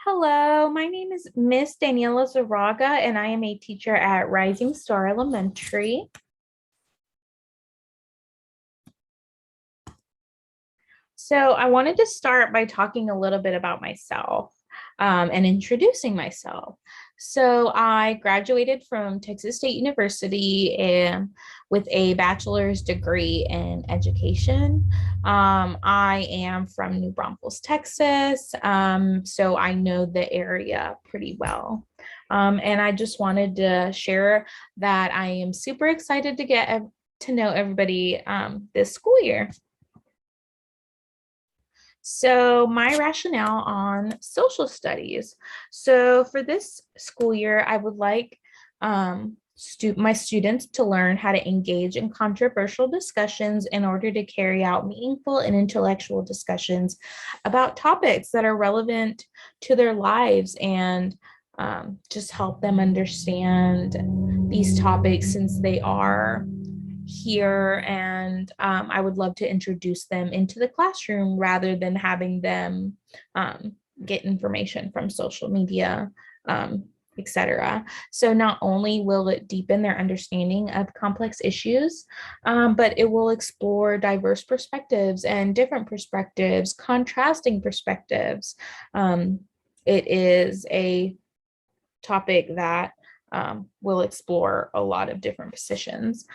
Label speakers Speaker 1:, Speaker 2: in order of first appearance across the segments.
Speaker 1: Hello, my name is Miss Daniela Zaraga, and I am a teacher at Rising Star Elementary. So I wanted to start by talking a little bit about myself and introducing myself. So I graduated from Texas State University and with a bachelor's degree in education. I am from New Braunfels, Texas, so I know the area pretty well. And I just wanted to share that I am super excited to get to know everybody this school year. So, my rationale on social studies. So, for this school year, I would like my students to learn how to engage in controversial discussions in order to carry out meaningful and intellectual discussions about topics that are relevant to their lives and just help them understand these topics since they are here and I would love to introduce them into the classroom rather than having them get information from social media, etc. So not only will it deepen their understanding of complex issues, but it will explore diverse perspectives and different perspectives, contrasting perspectives. It is a topic that will explore a lot of different positions.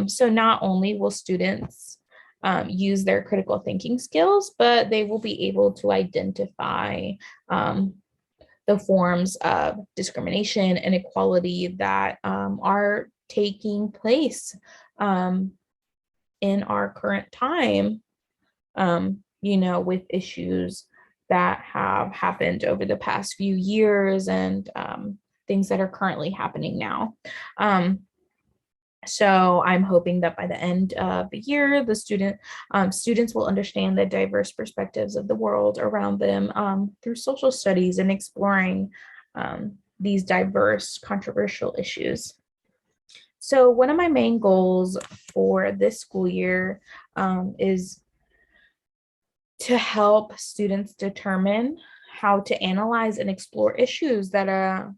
Speaker 1: So not only will students use their critical thinking skills, but they will be able to identify the forms of discrimination and equality that are taking place in our current time, with issues that have happened over the past few years and things that are currently happening now. So I'm hoping that by the end of the year, the students will understand the diverse perspectives of the world around them through social studies and exploring these diverse controversial issues. So one of my main goals for this school year is to help students determine how to analyze and explore issues that are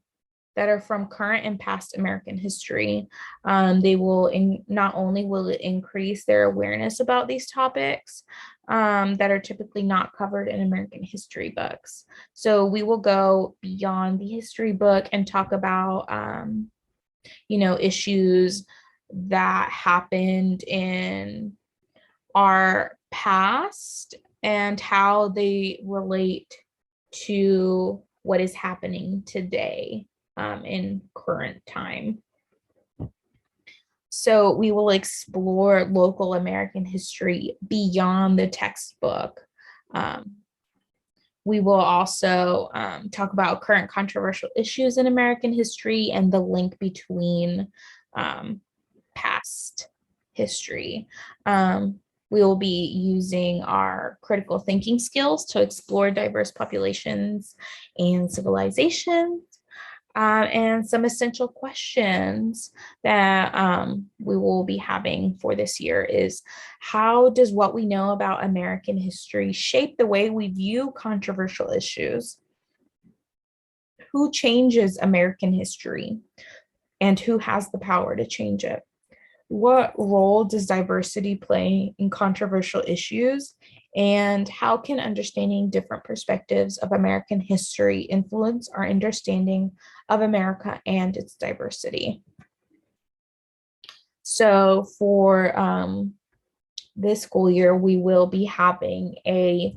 Speaker 1: from current and past American history. They will not only will it increase their awareness about these topics that are typically not covered in American history books. So we will go beyond the history book and talk about issues that happened in our past and how they relate to what is happening today in current time. So we will explore local American history beyond the textbook. Um, we will also talk about current controversial issues in American history and the link between past history. We will be using our critical thinking skills to explore diverse populations and civilizations. And some essential questions that we will be having for this year is how does what we know about American history shape the way we view controversial issues? Who changes American history and who has the power to change it? What role does diversity play in controversial issues? And how can understanding different perspectives of American history influence our understanding of America and its diversity? So, for this school year, we will be having a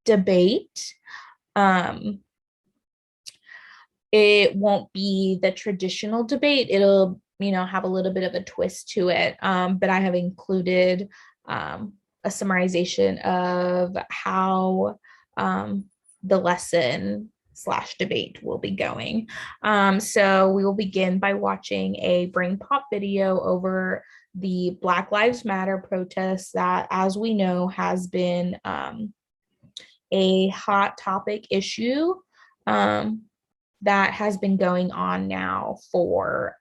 Speaker 1: debate. Um, it won't be the traditional debate. It'll have a little bit of a twist to it, but I have included a summarization of how the lesson slash debate will be going. So we will begin by watching a brain pop video over the Black Lives Matter protests that, as we know, has been a hot topic issue that has been going on now for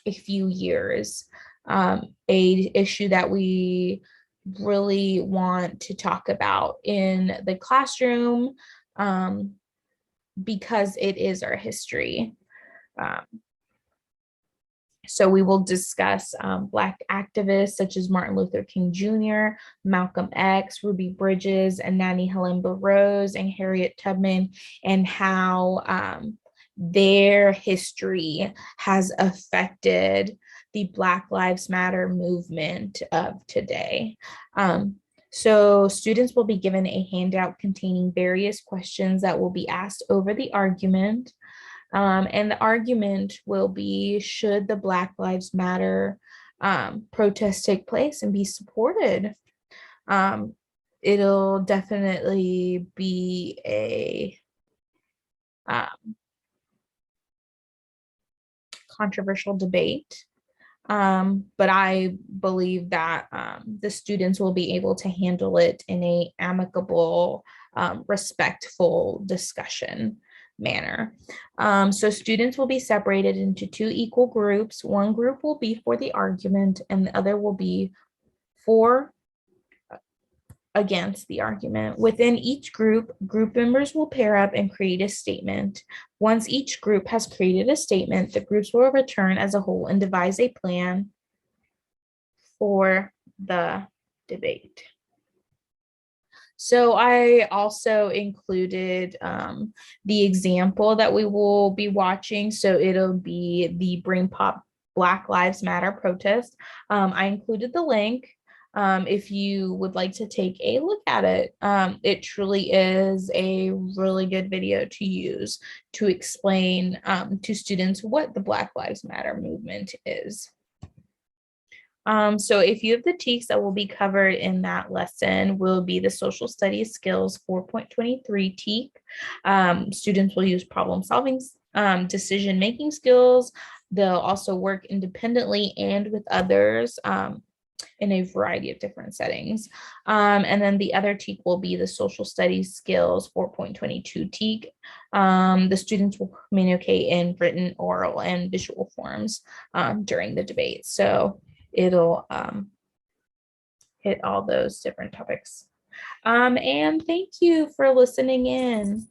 Speaker 1: a few years. A issue that we really want to talk about in the classroom because it is our history. Um, so we will discuss Black activists such as Martin Luther King Jr., Malcolm X, Ruby Bridges, and Nannie Helen Burroughs, and Harriet Tubman, and how their history has affected the Black Lives Matter movement of today. So students will be given a handout containing various questions that will be asked over the argument. And the argument will be, should the Black Lives Matter protest take place and be supported? It'll definitely be a controversial debate. But I believe that the students will be able to handle it in a amicable, respectful discussion manner. So students will be separated into two equal groups. One group will be for the argument and the other will be for against the argument. Within each group, group members will pair up and create a statement. Once each group has created a statement, the groups will return as a whole and devise a plan for the debate. So I also included the example that we will be watching. So it'll be the Bring Pop Black Lives Matter protest. I included the link if you would like to take a look at it. It truly is a really good video to use to explain to students what the Black Lives Matter movement is. So a few of the TEKS that will be covered in that lesson will be the social studies skills 4.23 TEK. Students will use problem solving, decision-making skills. They'll also work independently and with others in a variety of different settings. And then the other TEK will be the social studies skills 4.22 TEK. The students will communicate in written, oral, and visual forms during the debate. So it'll hit all those different topics. And thank you for listening in.